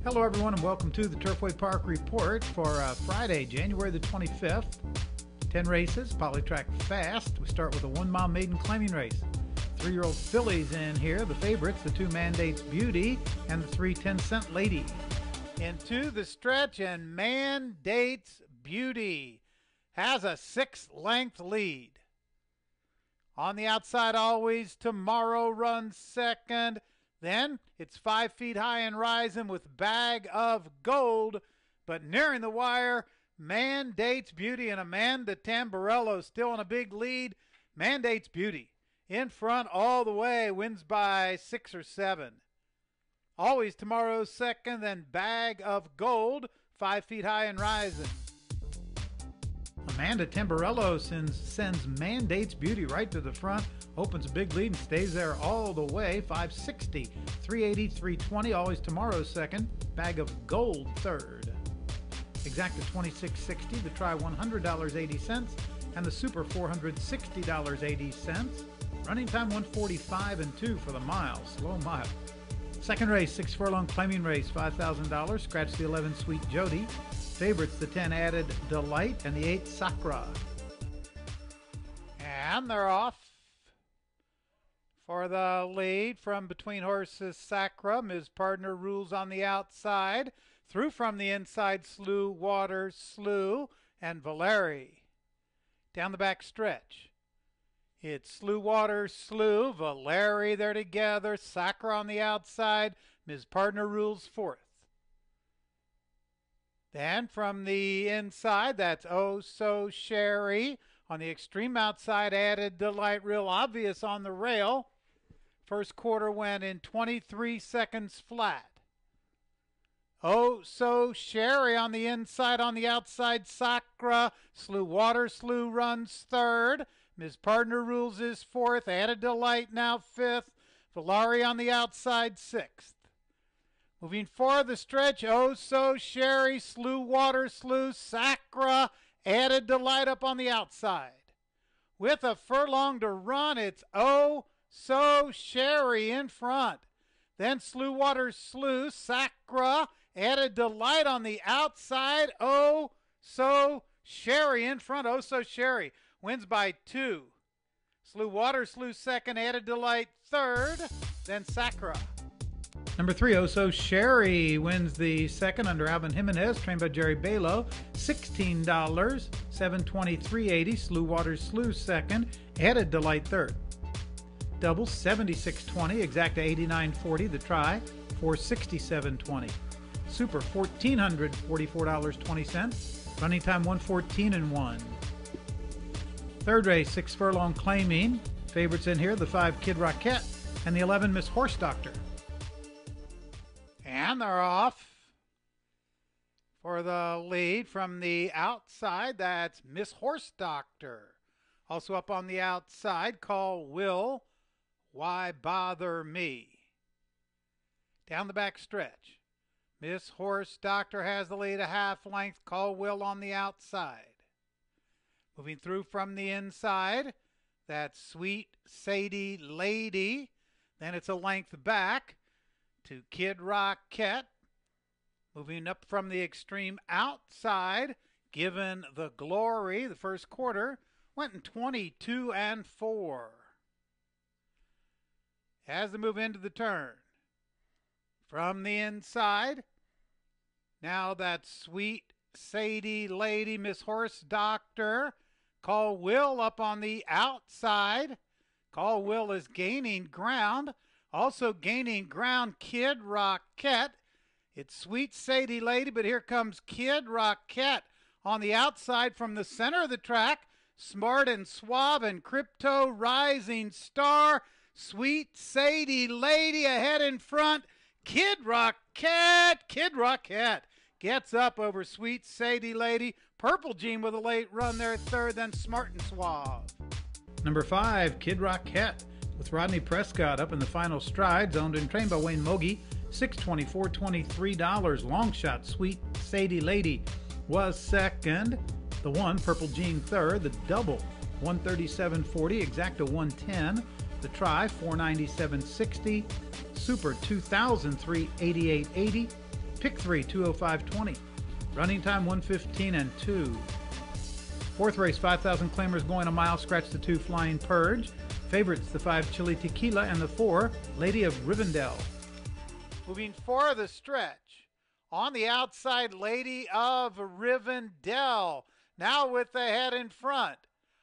Hello everyone and welcome to the Turfway Park Report for Friday, January the 25th. 10 races, Polytrack Fast. We start with a 1-mile maiden claiming race. 3-year-old fillies in here, the favorites, the 2 Mandates Beauty and the 3 10-Cent Lady. Into the stretch, and Mandates Beauty has a 6-length lead. On the outside always, Tomorrow runs second. Then it's 5 feet high and rising with Bag of Gold, but nearing the wire, Mandates Beauty and Amanda Tamburello still in a big lead. Mandates Beauty in front all the way, wins by 6 or 7. Always Tomorrow second, then Bag of Gold, 5 feet high and rising. Amanda Tamburello sends Mandates Beauty right to the front, opens a big lead and stays there all the way. 560, 380, 320, always Tomorrow second, Bag of Gold third. Exacta 2660, the Try $100.80, and the Super $460.80. Running time 1:45 and 2 for the mile, slow mile. Second race, 6 furlong claiming race, $5,000. Scratch the 11 Sweet Jody. Favorites, the 10 Added Delight and the 8 Sakra. And they're off. For the lead from Between Horses, Sakra. Ms. Partner rules on the outside. Through from the inside, Slew, Water, Slew, and Valeri. Down the back stretch, it's Slew, Water, Slew, Valeri, they're together. Sakra on the outside. Ms. Partner rules fourth. Then from the inside, that's Oh So Sherry. On the extreme outside, Added Delight, real obvious on the rail. First quarter went in 23 seconds flat. Oh So Sherry on the inside, on the outside, Sakra. Slew, Water, Slew runs third. Ms. Partner rules is fourth. Added Delight now fifth. Valeri on the outside, sixth. Moving forward the stretch, Oh So Sherry, Slew, Water, Slew, Sakra, Added Delight up on the outside. With a furlong to run, it's Oh So Sherry in front. Then Slew, Water, Slew, Sakra, Added Delight on the outside. Oh So Sherry in front. Oh So Sherry wins by 2. Slew, Water, Slew second, Added Delight third, then Sakra. Number 3, Oh So Sherry wins the second under Alvin Jimenez, trained by Jerry Balo. $16, $723.80. Slew, Water, Slew second, Added Delight third. Double $76.20, Exacta $89.40. The Try $467.20. Super $1,444.20. Running time 1:14 and 1. Third race, 6 furlong claiming. Favorites in here, the 5 Kid Rockette and the 11 Miss Horse Doctor. And they're off. For the lead from the outside, that's Miss Horse Doctor. Also up on the outside, Call Will, Why Bother Me. Down the back stretch, Miss Horse Doctor has the lead, a half length. Call Will on the outside. Moving through from the inside, that's Sweet Sadie Lady. Then it's a length back to Kid Rockette. Moving up from the extreme outside, Given the Glory. The first quarter went in 22 and 4. As they move into the turn, from the inside, now that Sweet Sadie Lady, Miss Horse Doctor. Call Will up on the outside. Call Will is gaining ground. Also gaining ground, Kid Rockette. It's Sweet Sadie Lady, but here comes Kid Rockette on the outside from the center of the track. Smart and Suave and Crypto Rising Star. Sweet Sadie Lady ahead in front. Kid Rockette. Kid Rockette gets up over Sweet Sadie Lady. Purple Jean with a late run there third, then Smart and Suave. Number 5, Kid Rockette with Rodney Prescott up in the final strides, owned and trained by Wayne Mogi. $624.23. Long shot, Sweet Sadie Lady was second. The 1, Purple Jean third. The double, $137.40. Exacta $110. The Try, $497.60. Super $2,003.88.80. Pick 3, 205.20. Running time 1:15 and 2. Fourth race, 5,000 claimers going a mile. Scratch the 2, Flying Purge. Favorites, the 5, Chili Tequila, and the 4, Lady of Rivendell. Moving for the stretch. On the outside, Lady of Rivendell. Now with the head in front.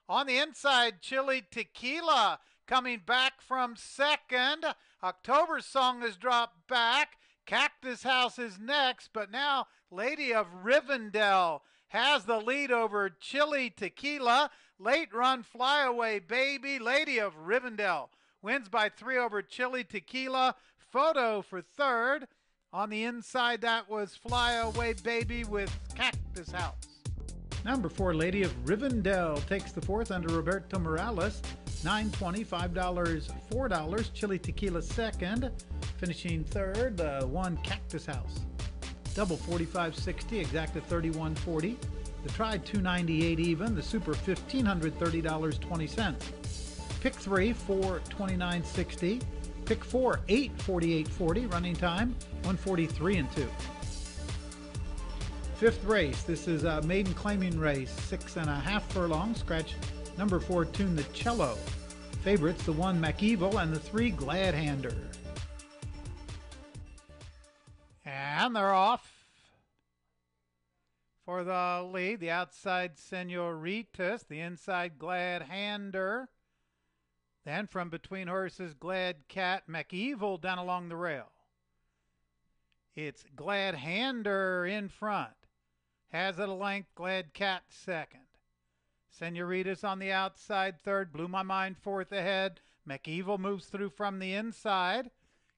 On the inside, Chili Tequila coming back from second. October Song has dropped back. Cactus House is next, but now Lady of Rivendell has the lead over Chili Tequila. Late run Flyaway Baby. Lady of Rivendell wins by 3 over Chili Tequila. Photo for third. On the inside, that was Flyaway Baby with Cactus House. Number 4, Lady of Rivendell takes the fourth under Roberto Morales. $9.20, $5, $4. Chili Tequila second. Finishing third, the 1, Cactus House. Double 45.60, exacta 31.40. The Tri 298 even. The Super $1,530.20. Pick 3, 429.60. Pick 4, 848.40. Running time 143 and 2. Fifth race. This is a maiden claiming race, 6.5 furlongs. Scratch number 4, Tune the Cello. Favorites, the 1, MacEvil, and the 3, Gladhander. And they're off. For the lead, the outside Senoritas, the inside Gladhander. Then from between horses, Glad Cat, MacEvil down along the rail. It's Gladhander in front. Has it a length, Glad Cat second. Senoritas on the outside third. Blew My Mind fourth ahead. MacEvil moves through from the inside.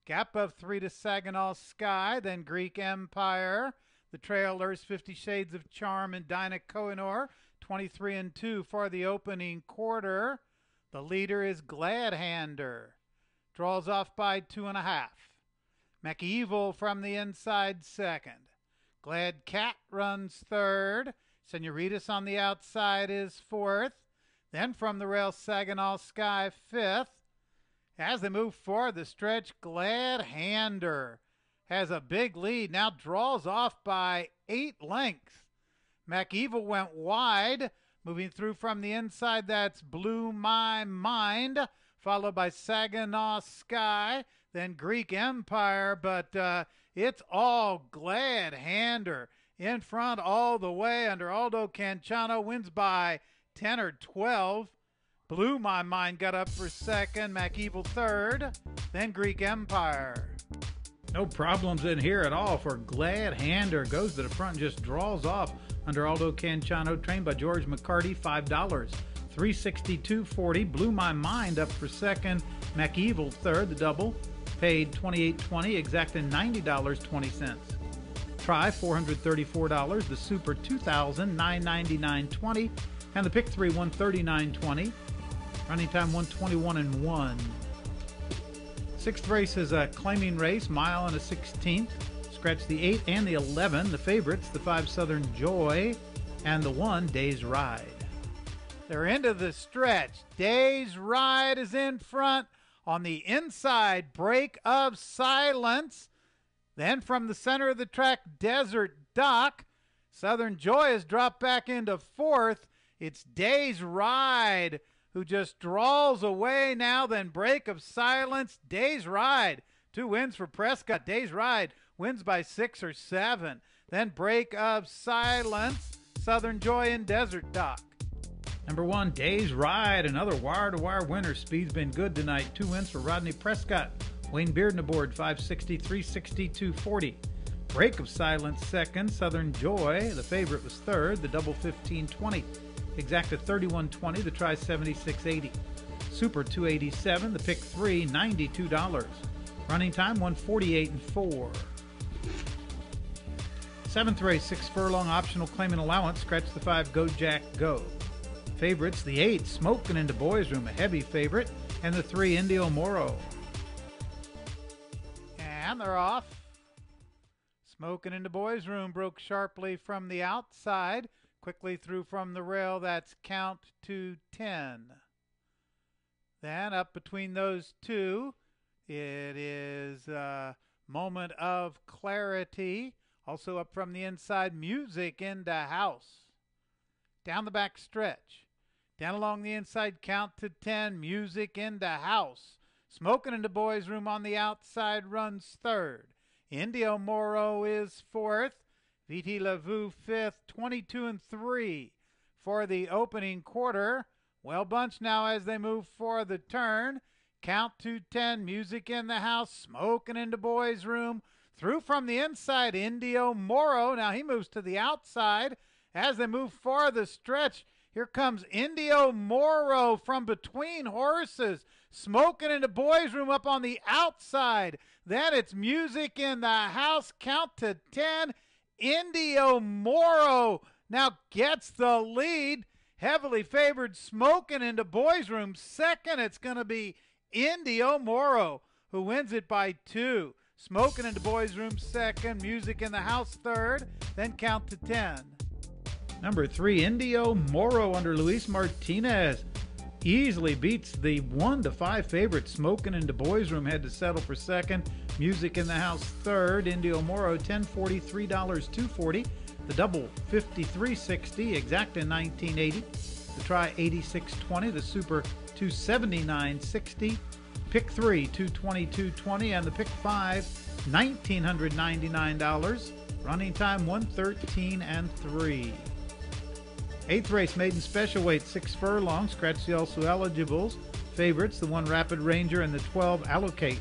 Gap of 3 to Saginaw Sky. Then Greek Empire. The trailers, 50 Shades of Charm and Dinah Kohinoor. 23 and 2 for the opening quarter. The leader is Gladhander. Draws off by 2.5. MacEvil from the inside second. Glad Cat runs third. Senoritas on the outside is fourth. Then from the rail, Saginaw Sky fifth. As they move forward, the stretch, Gladhander has a big lead. Now draws off by 8 lengths. MacEvil went wide. Moving through from the inside, that's Blew My Mind, followed by Saginaw Sky, then Greek Empire, but it's all Gladhander in front all the way under Aldo Canciano, wins by 10 or 12. Blew My Mind got up for second, MacEvil third, then Greek Empire. No problems in here at all for Gladhander. Goes to the front and just draws off under Aldo Canciano, trained by George McCarty, $5. 362.40. Blew My Mind up for second. MacEvil third. The double paid $28.20, exacting $90.20. Try $434. The Super $2,999.20, and the Pick 3 $139.20. Running time 121 and 1. Sixth race is a claiming race, mile and a 16th. Scratch the 8 and the 11. The favorites, the 5, Southern Joy, and the 1, Day's Ride. They're into the stretch. Day's Ride is in front on the inside. Break of Silence. Then from the center of the track, Desert Dock. Southern Joy has dropped back into fourth. It's Day's Ride who just draws away now. Then Break of Silence. Day's Ride. 2 wins for Prescott. Day's Ride wins by 6 or 7. Then Break of Silence, Southern Joy, and Desert Dock. Number 1, Day's Ride, another wire-to-wire winner. Speed's been good tonight. 2 wins for Rodney Prescott. Wayne Bearden aboard, 563, 62.40. Break of Silence second. Southern Joy, the favorite, was third. The double 15.20. Exacta 31.20. The try 76.80. Super 287. The pick 3, $92. Running time 148 and 4. Seventh race, 6 furlong optional claiming allowance. Scratch the 5, Go Jack Go. Favorites, the 8, Smoking into Boys Room, a heavy favorite, and the 3, Indio Moro. And they're off. Smoking into Boys Room broke sharply from the outside. Quickly through from the rail, that's count to 10. Then up between those two, it is a Moment of Clarity Also up from the inside, Music into House. Down the back stretch. Down along the inside, count to 10, Music into House. Smoking into Boys Room on the outside runs third. Indio Moro is fourth. Viti Lavu fifth, 22-3 for the opening quarter. Well bunched now as they move for the turn. Count to 10, Music in the House, smoking into Boys Room. Through from the inside, Indio Moro. Now he moves to the outside as they move for the stretch. Here comes Indio Moro from between horses, smoking into Boys Room up on the outside. Then it's Music in the House, count to 10. Indio Moro now gets the lead. Heavily favored, smoking into Boys Room. Second, it's going to be Indio Moro, who wins it by 2. Smoking into Boys Room second, Music in the House third, then count to 10. Number 3, Indio Moro under Luis Martinez. Easily beats the 1-5 favorite. Smoking into Boys Room had to settle for second. Music in the House third. Indio Moro $10.40, $3.240. The double $53.60, exacta $19.80. The try $86.20. The super $279.60. Pick 3 $222.20, and the pick 5 $1,999. Running time 1:13.3. Eighth race, maiden special weight, 6 furlongs. Scratch the also eligibles. Favorites, the 1 Rapid Ranger and the 12 Allocate.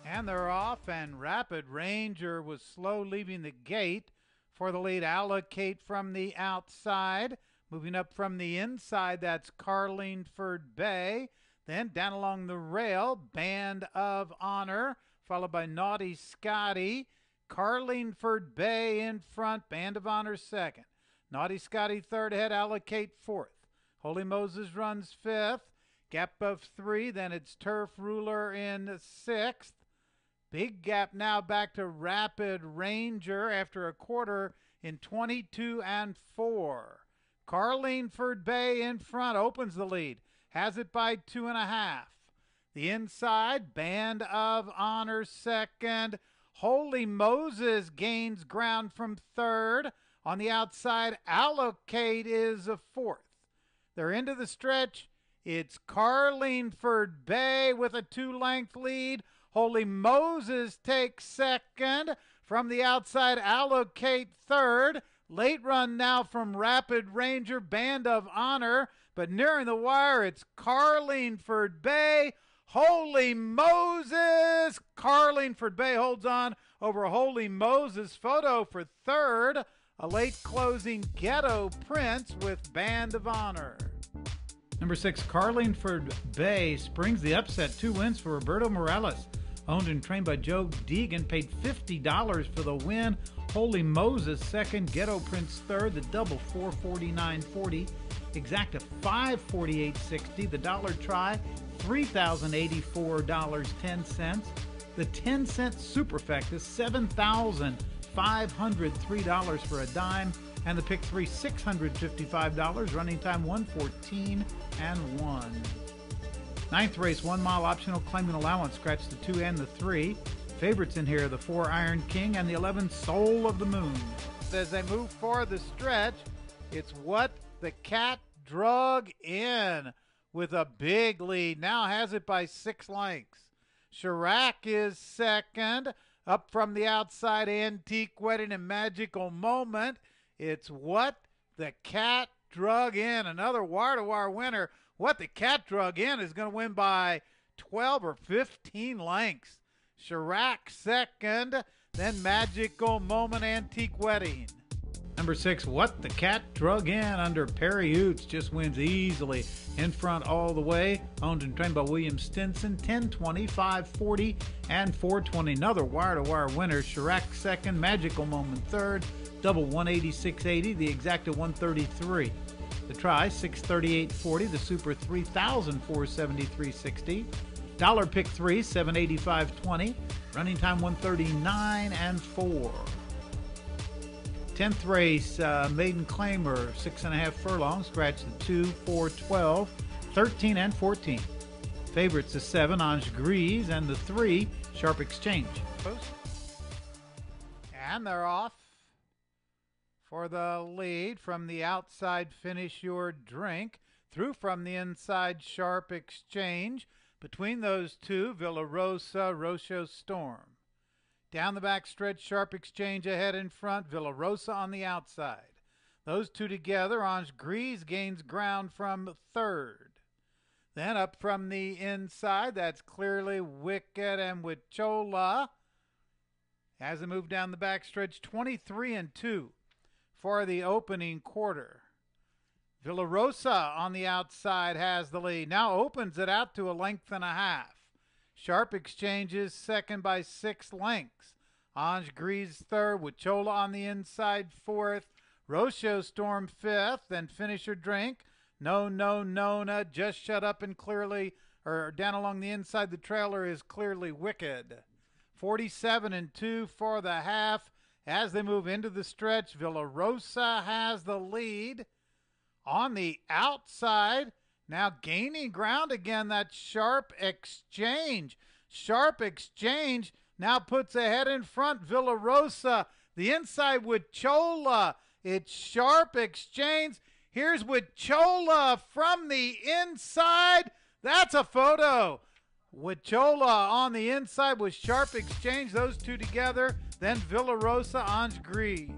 And they're off, and Rapid Ranger was slow leaving the gate for the lead. Allocate from the outside. Moving up from the inside, that's Carlingford Bay. Then down along the rail, Band of Honor, followed by Naughty Scotty. Carlingford Bay in front, Band of Honor second. Naughty Scotty third ahead, Allocate fourth. Holy Moses runs fifth. Gap of 3, then it's Turf Ruler in sixth. Big gap now back to Rapid Ranger after a quarter in 22-4. Carlingford Bay in front opens the lead. Has it by 2.5. The inside, Band of Honor second. Holy Moses gains ground from third. On the outside, Allocate is a fourth. They're into the stretch. It's Carlingford Bay with a 2-length lead. Holy Moses takes second. From the outside, Allocate third. Late run now from Rapid Ranger, Band of Honor. But nearing the wire, it's Carlingford Bay. Holy Moses! Carlingford Bay holds on over Holy Moses. Photo for third. A late closing Ghetto Prince with Band of Honor. Number 6, Carlingford Bay springs the upset. 2 wins for Roberto Morales. Owned and trained by Joe Deegan. Paid $50 for the win. Holy Moses second. Ghetto Prince third. The double $449.40. Exacta $548.60. The dollar try $3,084.10. The 10-cent superfecta $7,503 for a dime. And the pick 3 $655. Running time 1:14.1. Ninth race, 1 mile optional claiming allowance. Scratch the 2 and the 3. Favorites in here, the 4 Iron King and the 11 Soul of the Moon. As they move for the stretch, it's What the Cat Drug In with a big lead. Now has it by 6 lengths. Chirac is second. Up from the outside, Antique Wedding and Magical Moment. It's What the Cat Drug In. Another wire-to-wire winner. What the Cat Drug In is going to win by 12 or 15 lengths. Chirac second, then Magical Moment, Antique Wedding. Number 6, What the Cat Drug In under Perry Oots just wins easily. In front all the way. Owned and trained by William Stinson. 10-20, 5-40, and 420. Another wire-to-wire winner. Chirac second, Magical Moment third. Double 186.80, the exacta 133. The try, $638.40. The super, $3,473.60. Dollar pick 3, $785.20. Running time 1:39.4. 10th race, maiden claimer, 6.5 furlongs. Scratch the 2, 4, 12, 13, and 14. Favorites, the 7 Ange Grise and the 3 Sharp Exchange. And they're off for the lead from the outside. Finish Your Drink. Through from the inside, Sharp Exchange. Between those two, Villa Rosa, Rocio Storm. Down the back stretch, Sharp Exchange ahead in front, Villa Rosa on the outside. Those two together, Ange Grise gains ground from third. Then up from the inside, that's Clearly Wicked and Wichola. As they move down the back stretch, 23-2 for the opening quarter. Villa Rosa on the outside has the lead. Now opens it out to a length and a half. Sharp Exchange is second by 6 lengths. Ange Grise third, Wichola on the inside fourth. Rocio Storm fifth, and Finish Your Drink. No, Nona, Just Shut Up and Clearly, or down along the inside the trailer is Clearly Wicked. 47-2 for the half. As they move into the stretch, Villa Rosa has the lead. On the outside, now gaining ground again, that Sharp Exchange. Sharp Exchange now puts ahead in front, Villa Rosa. The inside Wichola. It's Sharp Exchange. Here's Wichola from the inside. That's a photo. Wichola on the inside with Sharp Exchange. Those two together. Then Villa Rosa, Ange Grise.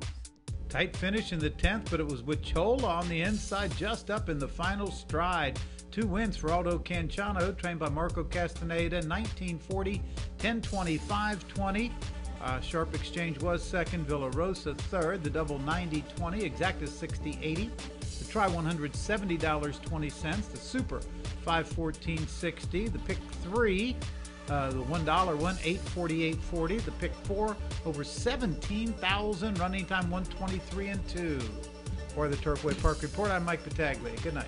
Tight finish in the 10th, but it was Wichola on the inside just up in the final stride. 2 wins for Aldo Canciano, trained by Marco Castaneda, 1940, 10:25:20. Sharp Exchange was second, Villa Rosa third, the double 90-20, Exacta 60-80, the Tri 100 $70.20, the Super 514.60, the Pick 3, the $1 one 848.40, the Pick 4 over 17,000, running time 123-2. For the Turfway Park Report, I'm Mike Battaglia. Good night.